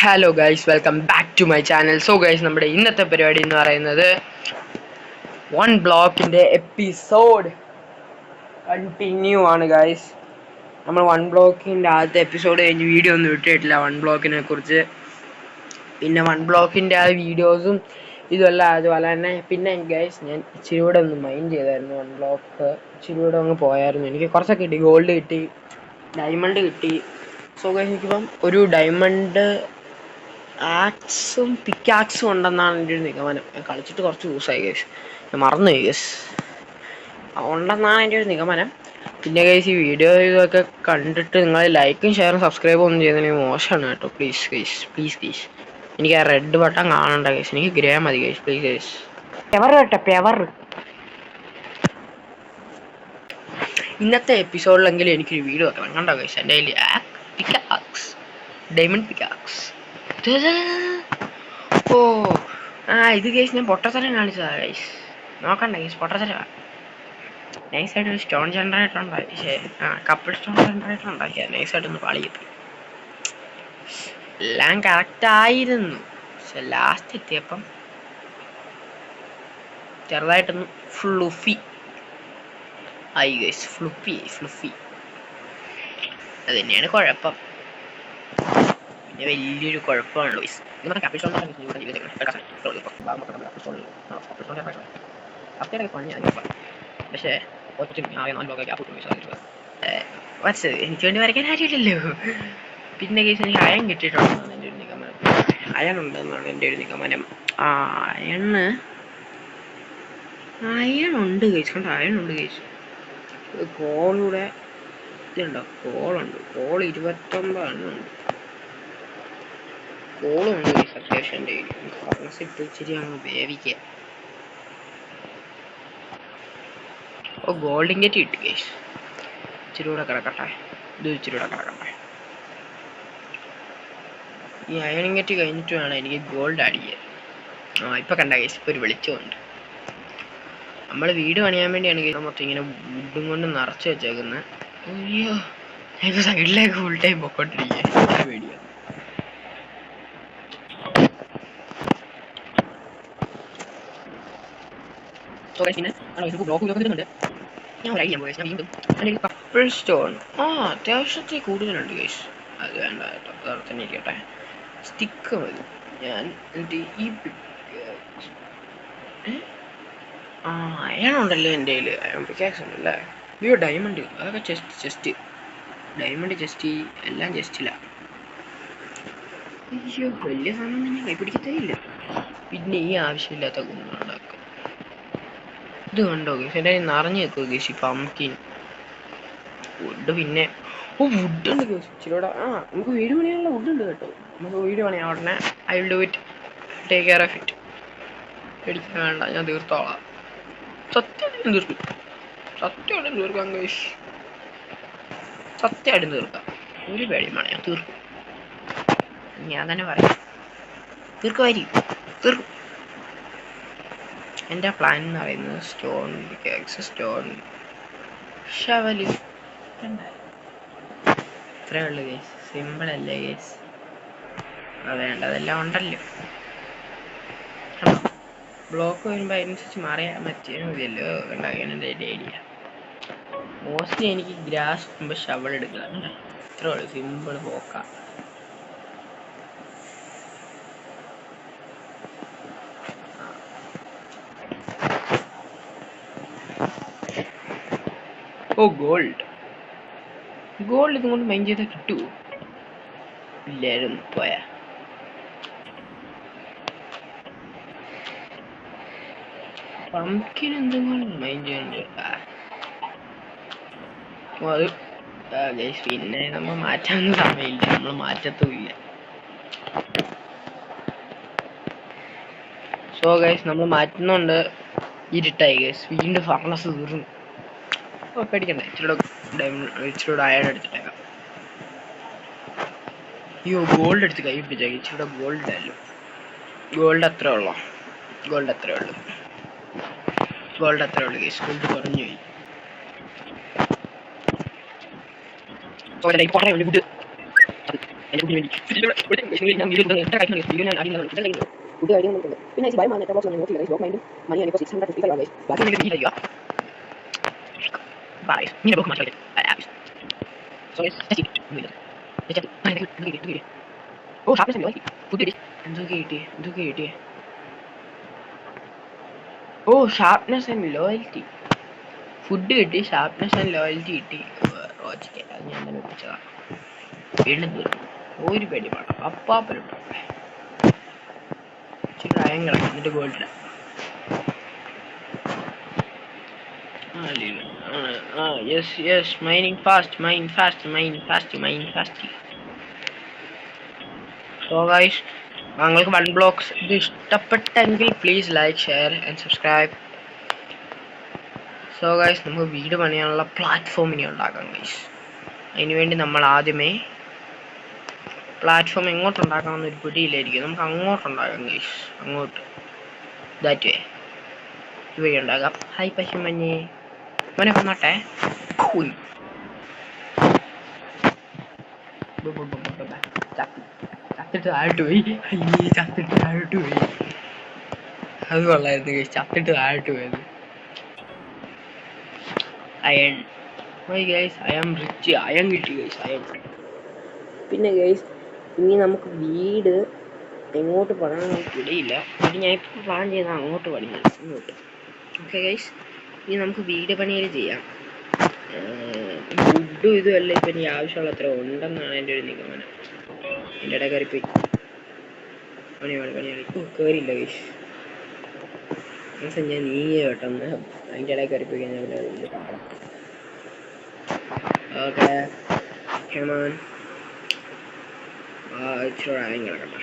Hello guys, welcome back to my channel. So guys, നമ്മുടെ ഇന്നത്തെ പരിപാടി എന്ന് പറയുന്നത് വൺ ബ്ലോക്കിൻ്റെ എപ്പിസോഡ് കണ്ടിന്യൂ ആണ് ഗൈസ്. നമ്മൾ വൺ ബ്ലോക്കിൻ്റെ ആദ്യത്തെ എപ്പിസോഡ് കഴിഞ്ഞ് വീഡിയോ ഒന്നും ഇട്ടിട്ടില്ല വൺ ബ്ലോക്കിനെ കുറിച്ച്. പിന്നെ വൺ ബ്ലോക്കിൻ്റെ ആ വീഡിയോസും ഇതുമല്ല, അതുപോലെ തന്നെ പിന്നെ ഗൈസ് ഞാൻ ഇച്ചിരി കൂടെ ഒന്ന് മൈൻഡ് ചെയ്തായിരുന്നു. വൺ ബ്ലോക്ക് ഇച്ചിരി കൂടെ അങ്ങ് പോയായിരുന്നു. എനിക്ക് കുറച്ചൊക്കെ കിട്ടി, ഗോൾഡ് കിട്ടി, ഡയമണ്ട് കിട്ടി. സോ ഗൈസ്, എനിക്കിപ്പം ഒരു ഡയമണ്ട് ആക്സും പിക്കാക്സും ഉണ്ടെന്നാണ് എൻ്റെ ഒരു നിഗമനം. ഞാൻ കളിച്ചിട്ട് കുറച്ച് ദിവസമായി ഗൈസ്, ഞാൻ മറന്നുപോയി ഗൈസ്. ഉണ്ടെന്നാണ് എൻ്റെ ഒരു നിഗമനം. പിന്നെ ഗൈസ്, ഈ വീഡിയോ ഇതൊക്കെ കണ്ടിട്ട് നിങ്ങൾ ലൈക്കും ഷെയറും സബ്സ്ക്രൈബും ഒന്നും ചെയ്യുന്നതിന് മോശമാണ് കേട്ടോ. Please guys, please guys. എനിക്ക് ആ റെഡ് ബട്ടൺ കാണണ്ട ഗൈസ്, എനിക്ക് ഗ്രേ മതി ഗൈസ്, പ്ലീസ് ഗൈസ്. പെവർ കേട്ടോ, പെവർ. ഇന്നത്തെ എപ്പിസോഡിലെങ്കിലും എനിക്കൊരു വീഡിയോ വെക്കണം കണ്ടോ ഗൈസ്. എൻ്റെ കയ്യിൽ പിക്കാക്സ്, ഡയമണ്ട് പിക്കാക്സ്. ഓ ഇത് ഗൈസ് ഞാൻ പൊട്ടത്തരം കാണിച്ചതാ ഗൈസ്, നോക്കണ്ട ഗൈസ്, പൊട്ടത്തരമാണ്. നൈസായിട്ട് ഒരു സ്റ്റോൺ ജനറേറ്റർ ഉണ്ടാക്കി, കപ്പിൾ സ്റ്റോൺ ജനറേറ്റർ ഉണ്ടാക്കിയ നൈസായിട്ടൊന്ന് പാളിയെത്തി. എല്ലാം കറക്റ്റായിരുന്നു, പക്ഷെ ലാസ്റ്റ് എത്തിയപ്പം ചെറുതായിട്ടൊന്ന് ഫ്ലുഫി ആയി ഗൈസ്. ഫ്ലുഫി അത് തന്നെയാണ് കുഴപ്പം. പിന്നെ വലിയൊരു കുഴപ്പമാണല്ലോ ഗൈസ്. നമ്മുടെ കപ്പിൾ സ്റ്റോൺ പക്ഷേ എനിക്ക് വേണ്ടി വരയ്ക്കാൻ കാര്യമില്ലല്ലോ. പിന്നെ കേസ് എനിക്ക് അയൺ കിട്ടിയിട്ടുണ്ടെന്നാണ് എൻ്റെ ഒരു നിഗമനം. അയൺ ഉണ്ടെന്നാണ് എൻ്റെ ഒരു നിഗമനം. അയൺ ഉണ്ട് കേസ്, കണ്ടോ, അയൺ ഉണ്ട് കേസ്. കോളൂടെ ഇതുണ്ടോ, കോളുണ്ട്, കോൾ 29 ഉണ്ട്. കോളുണ്ട് കേസ് അത്യാവശ്യം. എൻ്റെ കയ്യിൽ ഫർണസ് ഇട്ട് ഇച്ചിരി അങ്ങ് വേവിക്കുക. ഓ ഗോൾഡ് ഇങ്കറ്റ് കിട്ടി കേസ്. ഇച്ചിരി കൂടെ കിടക്കട്ടെ, ഇത് ഇച്ചിരി കൂടെ കിടക്കട്ടെ. ഈ അയൺ ഇങ്കറ്റ് കഴിഞ്ഞിട്ട് വേണം എനിക്ക് ഗോൾഡ് ആഡ് ചെയ്യാൻ. ഇപ്പം കണ്ട കേസ്, ഇപ്പോൾ ഒരു വെളിച്ചമുണ്ട്. നമ്മൾ വീട് പണിയാൻ വേണ്ടിയാണ് കേസ് മൊത്തം ഇങ്ങനെ വുഡും കൊണ്ട് നിറച്ച് വെച്ചേക്കുന്നത്. അയ്യോ, ഞങ്ങൾക്ക് സൈഡിലേക്ക് ഫുൾ ടൈം പൊക്കോണ്ടിരിക്കുക, പേടിയാണ്. ഞാൻ ഒരു ഐഡിയ വീണ്ടും കപ്പിൾ സ്റ്റോൺ അത്യാവശ്യത്തിൽ കൂടുതലുണ്ട് കേസ്. അത് വേണ്ട കേട്ടോ, അതവിടെ തന്നെ ഇരിക്കട്ടെ. സ്റ്റിക്ക് മതി. ഞാൻ എന്നിട്ട് ഈ അയൺ ഉണ്ടല്ലോ എൻ്റെ കയ്യിൽ, അയൺ പിക്കാക്സ് ഉണ്ടല്ലേ. അയ്യോ ഡയമണ്ട്, അതൊക്കെ ചെസ്റ്റ് ഡയമണ്ട് ചെസ്റ്റ്, എല്ലാം ചെസ്റ്റിലാണ്. അയ്യോ, വലിയ സാധനം തന്നെ കൈപ്പിടിക്കത്തേ ഇല്ല. പിന്നെ ഈ ആവശ്യമില്ലാത്ത ഗുണങ്ങളുണ്ടാക്കും. ഇത് കണ്ടോ ഗേസ്, എൻ്റെ നിറഞ്ഞു നിൽക്കുക ഗേസ് ഈ പംകിൻ വുഡ്. പിന്നെ വുഡ് ഉണ്ട് ഗേസ് ഇച്ചിരിയോടെ. നമുക്ക് വീട് പണിയാനുള്ള വുഡ് ഉണ്ട് കേട്ടോ. നമുക്ക് വീട് പണിയാൻ ഉടനെ I will do it, take care of it. പേടിക്കാൻ വേണ്ട, ഞാൻ തീർത്തോളാം. സത്യമായിട്ടും തീർക്കാം ഗേസ്, സത്യമായിട്ടും തീർക്കാം. ഒരു പേടിയും വേണം, ഞാൻ തീർക്കും. ഞാൻ തന്നെ പറയാം, തീർക്കും. എൻ്റെ പ്ലാൻ എന്ന് പറയുന്നത് സ്റ്റോൺ പിക്കാക്സ്, സ്റ്റോൺ ഷവല്, ഇത്രയേ ഉള്ളൂ ഗേസ്. സിമ്പിൾ അല്ലേ ഗേസ്? വേണ്ടതെല്ലാം ഉണ്ടല്ലോ. ബ്ലോക്ക് വരുമ്പോൾ അതിനനുസരിച്ച് മാറിയാൽ മതിയല്ലോ. ഉണ്ടാക്കാൻ എൻ്റെ ഐഡിയ. മോസ്റ്റ്ലി എനിക്ക് ഗ്രാസ് മുമ്പ് ഷവൾ എടുക്കുക, ഇത്രേ ഉള്ളൂ, സിമ്പിൾ പോക്കാം. ഓ ഗോൾഡ് ഇതും കൊണ്ട് മൈൻഡ് ചെയ്താൽ കിട്ടുമോ? ഇല്ലായിരുന്നു, പോയാ. പംകിൻ എന്തെങ്കിലും മൈൻഡ് ചെയ്യുന്നുണ്ട്. അത് പിന്നെ നമ്മൾ മാറ്റാനൊന്നും സമയമില്ല, നമ്മൾ മാറ്റത്തുമില്ല. സോ ഗൈസ്, നമ്മൾ മാറ്റുന്നുണ്ട്. ഇരുട്ടായി ഗൈസ്, വീണ്ടും ഫർണസ് തീർന്നു. പേടിക്കണ്ട, ഇച്ചിരൂടെ അയൺ എടുത്തിട്ടേക്കാം. അയ്യോ, ഗോൾഡ് എടുത്ത് കൈ പിടിച്ചേക്കാം. ഇച്ചിരൂടെ ഗോൾഡ് ഇല്ലല്ലോ. ഗോൾഡ് അത്രേ ഉള്ളൂ ഗൈസ്, ഗോൾഡ് അത്രേ ഉള്ളൂ ഗൈസ്. ഗോൾഡ് കുറഞ്ഞു പോയി. എൻ്റെ കുഞ്ഞിന് വേണ്ടി ഞാൻ വീഡിയോ വീഡിയോ ഞാൻ ആദ്യം ഫുഡ് കഴിക്കുന്നുണ്ട്. പിന്നെ ബൈ മാൻ നെറ്റ് ബോക്സ് നോക്കിയില്ല ബ്ലോക്ക് മൈൻഡും മണി ഇപ്പോൾ 655 ആണ്. ബാക്കി നിങ്ങൾ ഫീൽ ചെയ്യുക. ബൈ നീ ബ്ലോക്ക് മാറ്റി സോ ഓ ഷാർപ്നെസ് ഫുഡ് എന്തൊക്കെ കിട്ടി ഓ ഷാർപ്നെസ് ആൻഡ് ലോയൽറ്റി ഫുഡ് കിട്ടി ഷാർപ്നെസ് ആൻഡ് ലോയൽറ്റി കിട്ടി റോച്ചിക്ക് അത് ഞാൻ തന്നെ വിളിച്ചതാണ് വീണ്ടും തീർന്നു ഒരു പേടി വേണം അപ്പാപ്പരുണ്ടോ ഇച്ചിരി ഭയങ്കര എന്നിട്ട് ഗോൾഡില്ല yes mining fast so guys നിങ്ങൾക്ക് 1 ബ്ലോക്സ് ഇത് ഇഷ്ടപ്പെട്ടെങ്കിൽ please like share and subscribe. So guys നമുക്ക് വീട് പണിയാനുള്ള പ്ലാറ്റ്ഫോമിനെ ഉണ്ടാക്കാം ഗൈസ്. അതിനുവേണ്ടി നമ്മൾ ആദ്യമേ പ്ലാറ്റ്ഫോം എങ്ങോട്ടുണ്ടാക്കാമെന്നൊരു പിടിയില്ലായിരിക്കും. നമുക്ക് അങ്ങോട്ടുണ്ടാകാം ഗൈസ്. അങ്ങോട്ട് ദാറ്റ് വേ ഇവഴി ഉണ്ടാകാം. ഹായ് പശുമഞ്ഞേ മോനെ വന്നോട്ടെ. ചത്തിട്ട് താഴോട്ട് പോയി. ചത്തിട്ട് താഴോട്ട് പോയി. അത് കൊള്ളായിരുന്നു ഗൈസ്. ചത്തിട്ട് താഴോട്ട് പോയത്. Iron guys I am rich. Iron കിട്ടി ഗൈസ്. അയൺ. പിന്നെ ഗൈസ് ഇനി നമുക്ക് വീട് എങ്ങോട്ട് പണിയാൻ നമുക്ക് ഇടയില്ല. അത് ഞാൻ ഇപ്പോൾ പ്ലാൻ ചെയ്യുന്നത് അങ്ങോട്ട് പണിയാൻ. ഇങ്ങോട്ട് ഓക്കെ ഗൈസ്. ഇനി നമുക്ക് വീട് പണിയിൽ ചെയ്യാം. ഫുഡും ഇതുമല്ല ഇപ്പം എനിക്ക് ആവശ്യമുള്ള അത്ര ഉണ്ടെന്നാണ് എൻ്റെ ഒരു നിഗമനം. എൻ്റെ ഇടയിൽ കയറിപ്പോയി പണിയാളി കയറിയില്ല ഗൈസ്. ഞാൻ നീങ്ങിയ കേട്ടെന്ന് അതിൻ്റെ ഇടയിൽ കയറിപ്പോയി കഴിഞ്ഞാൽ പിന്നെ പാടാം. ഓക്കെ ഹെമാൻ ഇച്ചിരി ആയും കിടക്കട്ടെ.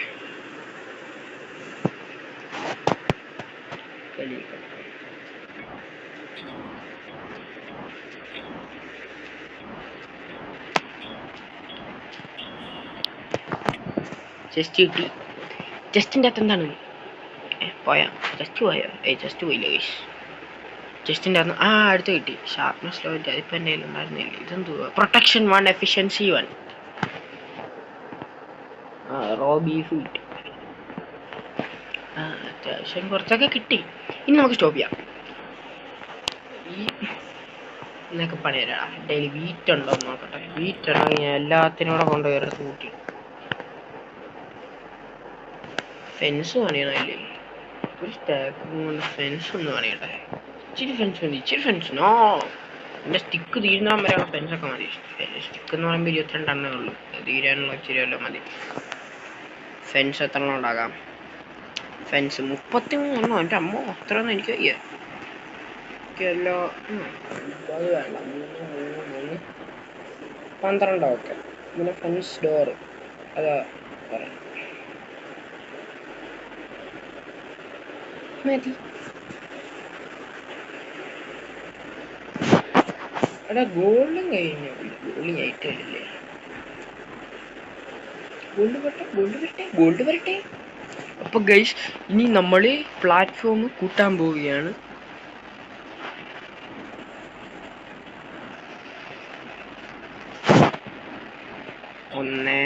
ചെസ്റ്റ് കിട്ടി. ചെസ്റ്റിൻ്റെ അകത്ത് എന്താണ് പോയാ? ജസ്റ്റ് പോയോ? ജസ്റ്റ് പോയില്ല ഗൈസ്. ചെസ്റ്റിൻ്റെ അകത്ത് അടുത്ത് കിട്ടി. ഷാർപ്നെസ് ലോയിറ്റ് അതിപ്പോൾ എൻ്റെ കയ്യിൽ ഉണ്ടായിരുന്നില്ല. ഇതെന്തുവാ? പ്രൊട്ടക്ഷൻ 1 എഫിഷ്യൻസി 1 റോ ബീഫ് കിട്ടി. അത്യാവശ്യം കുറച്ചൊക്കെ കിട്ടി. ഇനി നമുക്ക് സ്റ്റോപ്പ് ചെയ്യാം. എന്നൊക്കെ പണിതരാം. ഡെയിലി വീറ്റ് ഉണ്ടോ എന്ന് നോക്കട്ടെ. വീറ്റ് ഉണ്ടെങ്കിൽ ഞാൻ എല്ലാത്തിനും കൂടെ കൊണ്ടുപോയി കൂട്ടി. ഫെൻസ് പണിയണമല്ലേ? ഒരു സ്റ്റാക്ക് കൊണ്ട് ഫെൻസ് ഒന്ന് പണിയട്ടെ. ഇച്ചിരി ഫെൻസ് നോ. എൻ്റെ സ്റ്റിക്ക് തീരുന്നവൻ വരെയുള്ള ഫെൻസൊക്കെ മതി. സ്റ്റിക്ക് എന്ന് പറയുമ്പോൾ 22 എണ്ണേ ഉള്ളൂ. തീരാനുള്ള ഇച്ചിരി വല്ലതും മതി. ഫെൻസ് എത്ര എണ്ണം ഉണ്ടാകാം? ഫെൻസ് 33 എൻ്റെ അമ്മ അത്രയൊന്നും എനിക്ക് വയ്യ. എനിക്കെല്ലോ അത് വേണ്ട. 12 ഓക്കെ. പിന്നെ ഫെൻസ് ഡോറ് അതാ പറയാം മതി. എടാ ഗോൾഡും കഴിഞ്ഞു. ഗോൾഡ് ആയിട്ടില്ലേ? ഗോൾഡ് വരട്ടെ. അപ്പൊ ഗൈസ് ഇനി നമ്മൾ പ്ലാറ്റ്ഫോം കൂട്ടാൻ പോവുകയാണ്. ഒന്ന്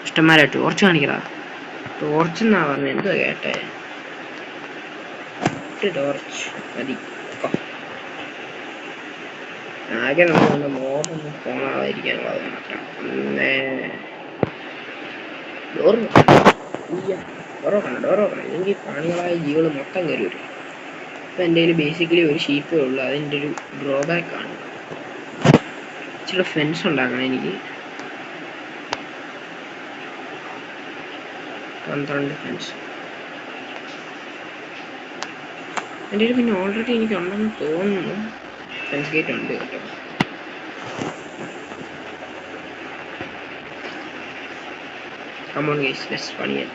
ഇഷ്ടംമാരെ ടോർച്ച് കാണിക്കടാ. ടോർച്ച് എന്നാ പറഞ്ഞ എന്താ കേട്ടെ? ടോർച്ച് മതി. ആകെ നമ്മുടെ മോഹൊന്നും പോണാതിരിക്കാനുള്ളത് മാത്രം. ഡോർ നോക്കണം ഇല്ലെങ്കിൽ പ്രാണികളായ ജീവികൾ മൊത്തം കയറി വരും. ഇപ്പം എൻ്റെ കയ്യിൽ ബേസിക്കലി ഒരു ഷീപ്പേ ഉള്ളൂ. അതിൻ്റെ ഒരു ഡ്രോബാക്ക് ആണ്. ഇച്ചിരി ഫെൻസ് ഉണ്ടാക്കണം എനിക്ക്. 12 ഫെൻസ് എൻ്റെ കയ്യിൽ പിന്നെ ഓൾറെഡി എനിക്കുണ്ടെന്ന് തോന്നുന്നു. ഫെൻസ് ഗേറ്റ് ഉണ്ട് കേട്ടോ. Come on guys, let's fun it.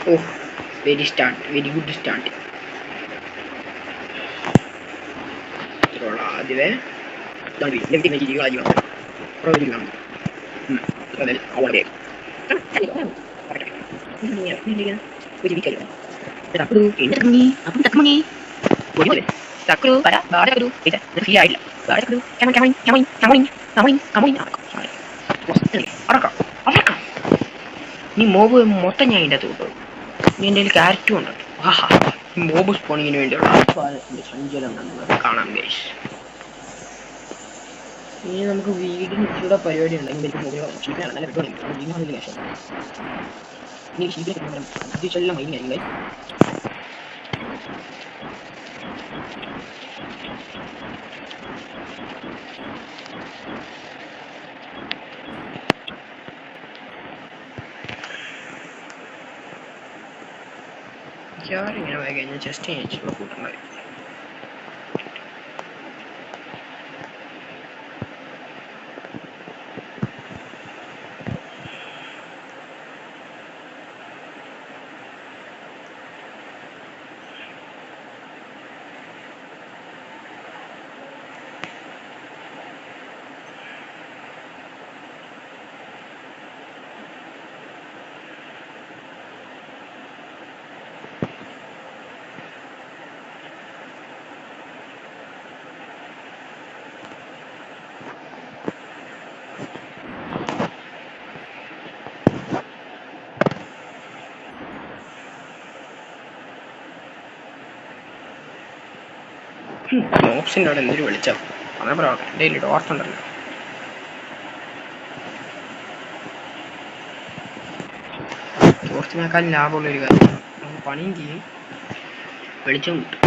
Oh, very good start. ആദ്യമേ നീ മോബ് മൊത്തം ഞാൻ ഇതിൻ്റെ അകത്ത് കൊണ്ടുപോകും. നീ എൻ്റെ കയ്യിൽ ക്യാരറ്റും ഉണ്ട്. ആഹാ, മോബ് സ്പോണിങ്ങിന് വേണ്ടിയുള്ള സഞ്ചലം നമുക്ക് കാണാം ഗൈസ്. ഇനി നമുക്ക് വീടിന് ചൂടെ പരിപാടി ഉണ്ടെങ്കിൽ എല്ലാം മൈനായി. ഇങ്ങനെ പോയി കഴിഞ്ഞാൽ ജസ്റ്റ് കഴിച്ചുള്ള കൂട്ടുണ്ടായി. മോപ്സിൻ്റെ അവിടെ എന്തൊരു വിളിച്ചാൽ അതേപോലെ എൻ്റെ കയ്യിൽ ടോർച്ചുണ്ടല്ലോ. ടോർച്ചിനേക്കാൾ ലാഭമുള്ളൊരു കാര്യം നമുക്ക് പണിയും ചെയ്യും, വെളിച്ചം കിട്ടും.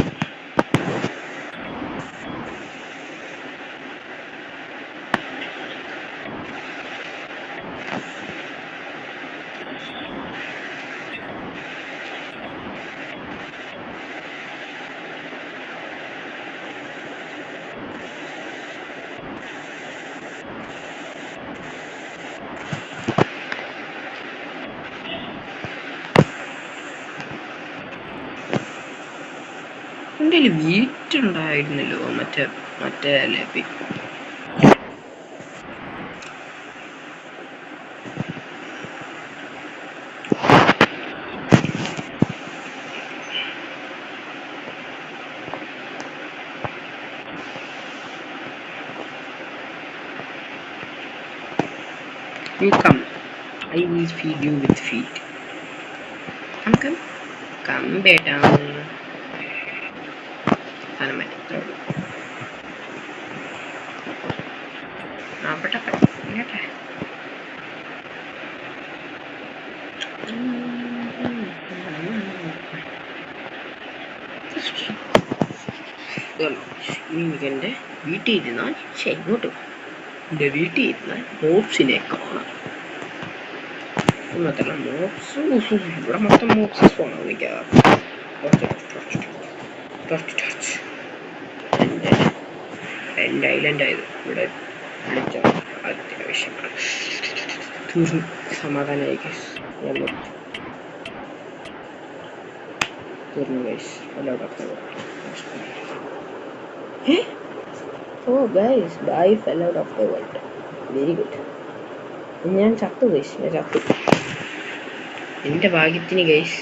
എൻ്റെ കയ്യിൽ വീറ്റുണ്ടായിരുന്നല്ലോ മറ്റേ ലേപ്പി. You come. I will feed you with feet. Come beta. എൻ്റെ വീട്ടിൽ ഇരുന്നാൽ ഇങ്ങോട്ട് എൻ്റെ വീട്ടിൽ ഇരുന്നാൽ മോപ്സിനെ കാണാം. മാത്രമല്ല മോപ്സ് ഇവിടെ മൊത്തം മോപ്സ് പോകണം. എൻ്റെ ഐലൻഡായത് ഇവിടെ വിളിച്ച അത്യാവശ്യമാണ്. തീർന്നു, സമാധാനമായി ഗൈസ്. തീർന്നു guys. Oh guys, I fell out of the world. Very good. ഞാൻ ചത്തു ഗൈസ്, ഞാൻ ചത്തു. എൻ്റെ ഭാഗ്യത്തിന് ഗൈസ്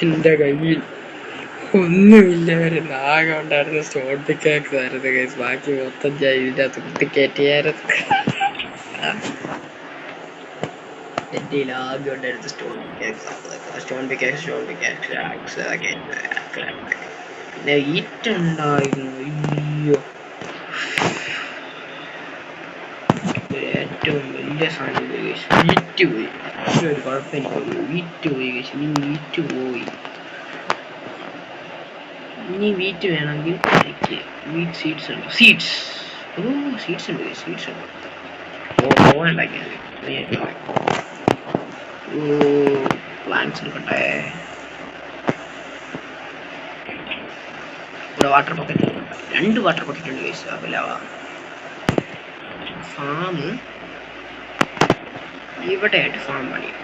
എൻ്റെ കയ്യിൽ ഒന്നുമില്ലായിരുന്നു. ആകെ ഉണ്ടായിരുന്ന സ്റ്റോൺ പിക്കാക്സ് ആയിരുന്നു ഗൈസ്. ബാക്കി മൊത്തം ഞാൻ ഇതിൻ്റെ അകത്ത് കുത്തി കയറ്റിയായിരുന്നു. എൻ്റെ ആദ്യം ഉണ്ടായിരുന്ന സ്റ്റോൺ പിക്കാക്സ് പിന്നെ ഈറ്റുണ്ടായിരുന്നു. അയ്യോ, ഏറ്റവും വലിയ സാധനം വീറ്റ് പോയി. ഒരു കുഴപ്പമില്ല, വീറ്റ് പോയി കഴിച്ചു. ഇനി വീറ്റ് വേണമെങ്കിൽ എനിക്ക് വീറ്റ് സീഡ്സ് ഉണ്ട്. സീഡ്സ് ഉണ്ട്. ഉണ്ടാക്കിയാൽ പ്ലാന്റ്സ് എടുക്കട്ടെ. ഇവിടെ വാട്ടർ പോക്കറ്റ് 2 വാട്ടർ പോക്കറ്റ് ഉണ്ട് ഗൈസ്. അപ്പോൾ ഫാം ഇവിടെ ആയിട്ട് ഫാം പണിയും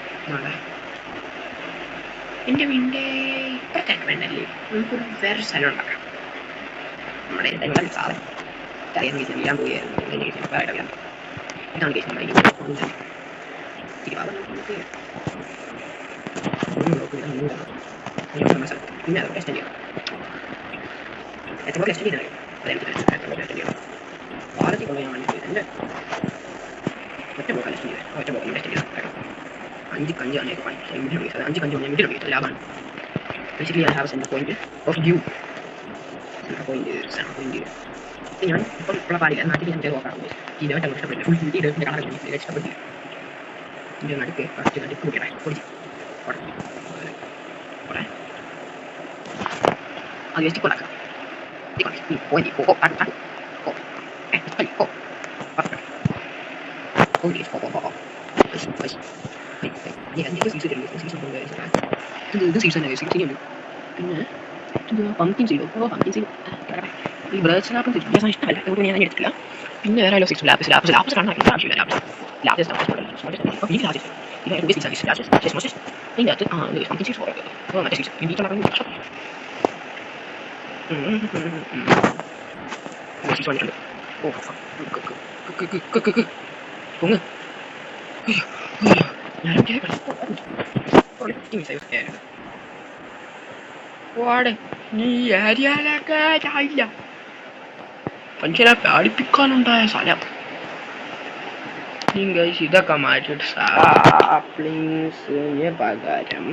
എൻ്റെ വീടിൻ്റെ ഇപ്പുറത്തായിട്ട് വേണ്ടല്ലേ, നമുക്കൊരു വേറൊരു സ്ഥലം ഉണ്ടാക്കാം. നമ്മുടെ സാധനം അറിയാൻ വീഴാൻ പോയായിരുന്നു. ഇതാണ് കേസ് നമ്മുടെ പിന്നെ അത് ടെസ്റ്റ് ചെയ്യാം. എത്ര ടെസ്റ്റ് ചെയ്താൽ ഭാരതി കൊള്ളാൻ വേണ്ടി എൻ്റെ ഒറ്റ ബ്ലോക്ക് ടെസ്റ്റ് ചെയ്തത്. ഒറ്റ ബ്ലോക്ക് ടെസ്റ്റ് ചെയ്താൽ 5 കഞ്ച് ആണ് 5 കഞ്ച് മിനിറ്റ് ലാഭമാണ്. Basically I have centre point of view. Centre point ഞാൻ ഇപ്പം ഉള്ള പാടില്ല. നാട്ടിൽ ഞാൻ നോക്കാറുണ്ട്. ഇതായിട്ട് അങ്ങോട്ട് ഇഷ്ടപ്പെട്ടില്ല. ഫുൾ ഹിന്ദി ഇടത്തിന്റെ കളർ ഇഷ്ടപ്പെട്ടില്ല. ഇതിൻ്റെ നടുക്ക് ഫസ്റ്റ് നടുക്ക് കൂട്ടിയാൽ പൊടിച്ച് അത് വെച്ച് കൊണ്ടാക്കാം. പിന്നെ പംകിൻ സീഡോ ഈ ബ്രേച്ച് ലാപ്പ് ഇഷ്ടമല്ല, അതുകൊണ്ട് ഞാൻ എടുത്തില്ല. പിന്നെ വേറെ ലാപ്സ് കാണാൻ ആവശ്യമില്ല. ലാപ്സ് ഇതിൻ്റെ അകത്ത് പംകിൻ സീഡ്സ് മറ്റേ സീഡ്സ് വീട്ടിലുണ്ടാകുന്ന വർഷം വന്നിട്ടുണ്ട്. ഓ പൊങ്ങ് മനുഷ്യനെ പേടിപ്പിക്കാനുണ്ടായ സ്ഥലം. ഇതൊക്കെ മാറ്റിയിട്ട് സാപ്ലിങ്സിന് പകരം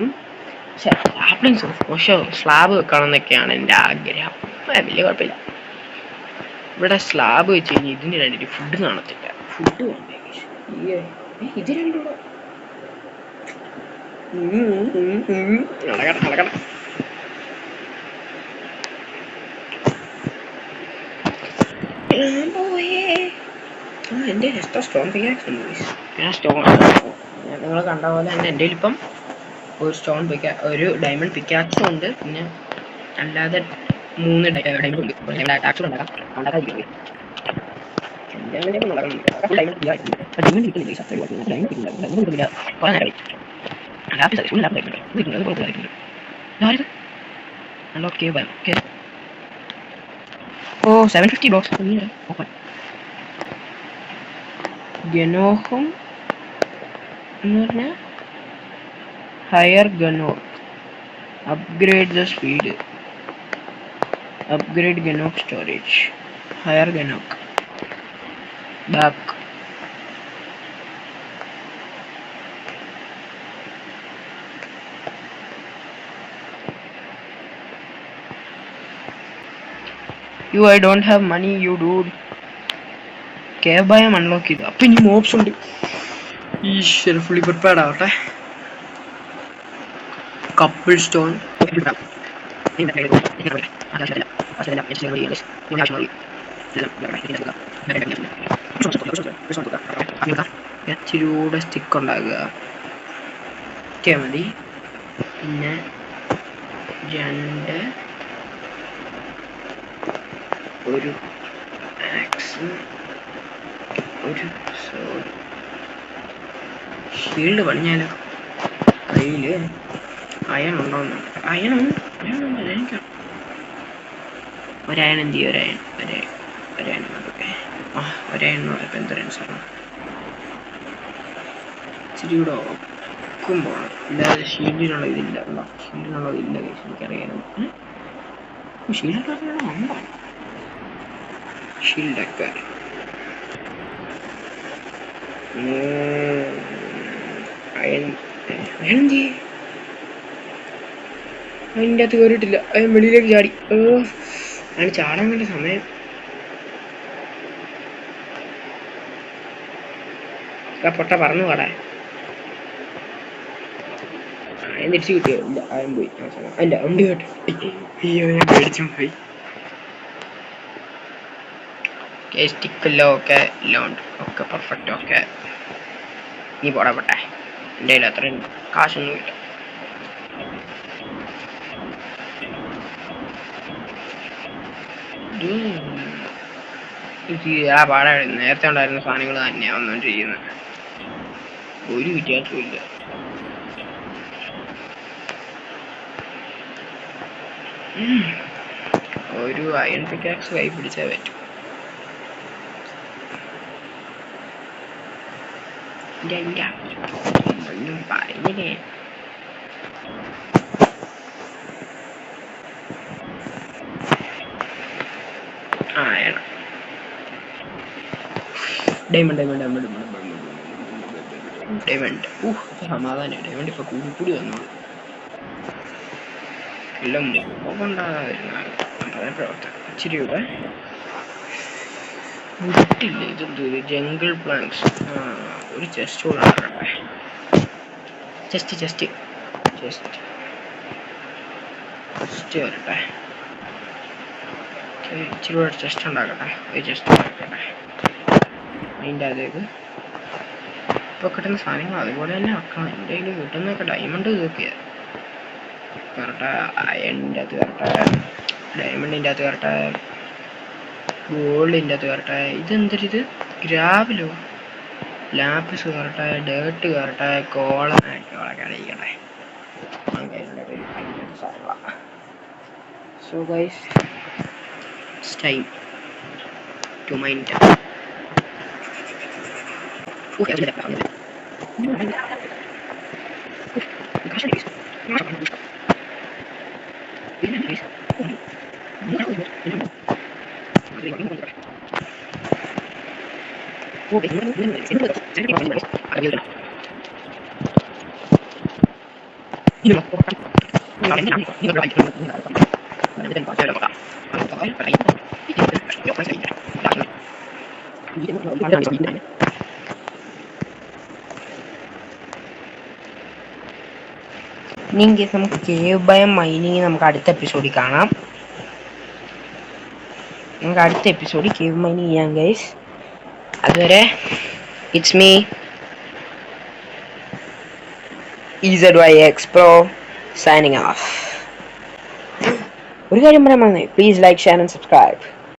സാപ്ലിങ്സ് പക്ഷെ സ്ലാബ് വെക്കണം എന്നൊക്കെയാണ് എൻ്റെ ആഗ്രഹം. വലിയ കുഴപ്പമില്ല. ഇവിടെ സ്ലാബ് വെച്ച് കഴിഞ്ഞാൽ ഇതിന് വേണ്ടിയിട്ട് ഫുഡ് കാണത്തില്ല. ഫുഡ് വേണ്ടേ ഇത് രണ്ടുകൂടെ നടക്കണം. എൻ്റെ എക്സ്ട്രാ സ്റ്റോൺ പിക്കാക്സ് ഉണ്ട്. ഞാൻ നിങ്ങൾ കണ്ട പോലെ തന്നെ എൻ്റെ ഇപ്പം ഒരു ഡയമണ്ട് പിക്കാക്സും ഉണ്ട്. പിന്നെ അല്ലാതെ 3 ഡയമണ്ട് ഉണ്ട്. ടാക്സും ഉണ്ടാക്കാതിരിക്കുന്നത് ഓ 750 ബ്ലോക്സ് ഗനോഹം എന്ന് പറഞ്ഞാൽ ഹയർ ഗനോക്ക് upgrade the speed upgrade Ganok storage, higher Ganok, back. I don't have money, you dude. Cave biome unlock ചെയ്തു. അപ്പം ഇനി മോബ്സ് ഉണ്ട്. ഈശ്വര ഫുള്ളി പ്രിപ്പയർഡ് ആവട്ടെ. കപ്പിൾ സ്റ്റോൺ ഇച്ചിരൂടെ സ്റ്റിക്ക് ഉണ്ടാക്കുക ഒക്കെ മതി. പിന്നെ 2 ഒരു ആക്സും ഒരു ഷീൽഡ് പണിഞ്ഞാലോ. കയ്യില് അയൺ ഉണ്ടോന്ന്. അയണുണ്ട് എനിക്ക് ഒരയൺ എന്ത് ചെയ്യും? ഒരയൺ നോക്കട്ടെ. ആ ഒരയൺ എന്ന് പറയുമ്പോൾ എന്ത് റൺസാണ്? ഇച്ചിരി കൂടെ ഒക്കും പോകണം. ഇല്ലാതെ ഷീൽഡിനുള്ള ഇതില്ല. ഷീൽഡിനുള്ളത് ഇല്ല കേസ്, എനിക്കറിയാം. ഷീൽഡ് ഉണ്ടോ? ഷീൽഡൊക്കെ അതിൻ്റെ അകത്ത് കയറിയിട്ടില്ല. അയൻ വെളിയിലേക്ക് ചാടി. അതിന് ചാടാൻ വേണ്ട സമയം. പൊട്ട പറന്നു പാടാ. അയൻ തിരിച്ചു കിട്ടിയോ? ഇല്ല, അയൻ പോയി. അതിൻ്റെ ഉണ്ട് കേട്ടോ. അയ്യോ, ഞാൻ പേടിച്ചും പോയി. സ്റ്റിക്കല്ലോ ഒക്കെ എല്ലാം ഉണ്ട്. ഒക്കെ പെർഫെക്റ്റ്. ഓക്കെ, നീ പോടാ പൊട്ടെ. എൻ്റെ കയ്യിൽ അത്രയും കാശൊന്നുമില്ല. ആ പാടാ. നേരത്തെ ഉണ്ടായിരുന്ന സാധനങ്ങൾ തന്നെയാണ് വന്നുകൊണ്ടിരിക്കുന്നത്. ഒരു വ്യത്യാസവും ഇല്ല. ഒരു അയൺ പിക്കാക്സ് കൈ പിടിച്ചാൽ പറ്റും. ഒന്നും പറഞ്ഞില്ലേ. ഡയമണ്ട്. സമാധാനം. ഡയമണ്ട് ഇപ്പൊ കൂടി വന്നോളൂ. എല്ലാം മുഖമുണ്ടാകാതിരുന്നാണ് പ്രവർത്തനം. ഇച്ചിരി കൂടെ വിട്ടില്ല. ഇതെന്ത് ജംഗിൾ പ്ലാന്റ്സ്. ഒരു ചെസ്റ്റ് കൂടെ ഉണ്ടാക്കട്ടെ. ചെസ്റ്റ് വരട്ടെ. ഇച്ചിരി കൂടെ ചെസ്റ്റ് ഉണ്ടാക്കട്ടെ. ഒരു ചെസ്റ്റ് ഉണ്ടാക്കട്ടെ. അതിൻ്റെ അതേക്ക് ഇപ്പോൾ കിട്ടുന്ന സാധനങ്ങൾ അതുപോലെ തന്നെ വെക്കണം. എൻ്റെ കയ്യിൽ കിട്ടുന്നതൊക്കെ ഡയമണ്ട് ഇതൊക്കെയാണ്. വരട്ടെ. അയണിൻ്റെ അകത്ത് വരട്ടെ. ഡയമണ്ടിൻ്റെ അകത്ത് വരട്ടെ. ഗോൾഡിൻ്റെ അകത്ത് വരട്ടെ. ഇതെന്തൊരിത്? ഗ്രാവിലോ? ലാപ്പിസ് കയറട്ടെ. ഡേർട്ട് കയറട്ടെ. കോളൊക്കെ അറിയിക്കട്ടെ. So guys, it's time to mind. ഇനി നമുക്ക് കേവ് ബയം മൈനിങ് നമുക്ക് അടുത്ത എപ്പിസോഡിൽ കാണാം. നമുക്ക് അടുത്ത എപ്പിസോഡിൽ കേവ് മൈനിങ് ചെയ്യാം ഗൈസ്. അതുവരെ it's me EZYX Pro signing off. ഒരു കാര്യം പറയാൻ മറന്നു. Please like, share and subscribe.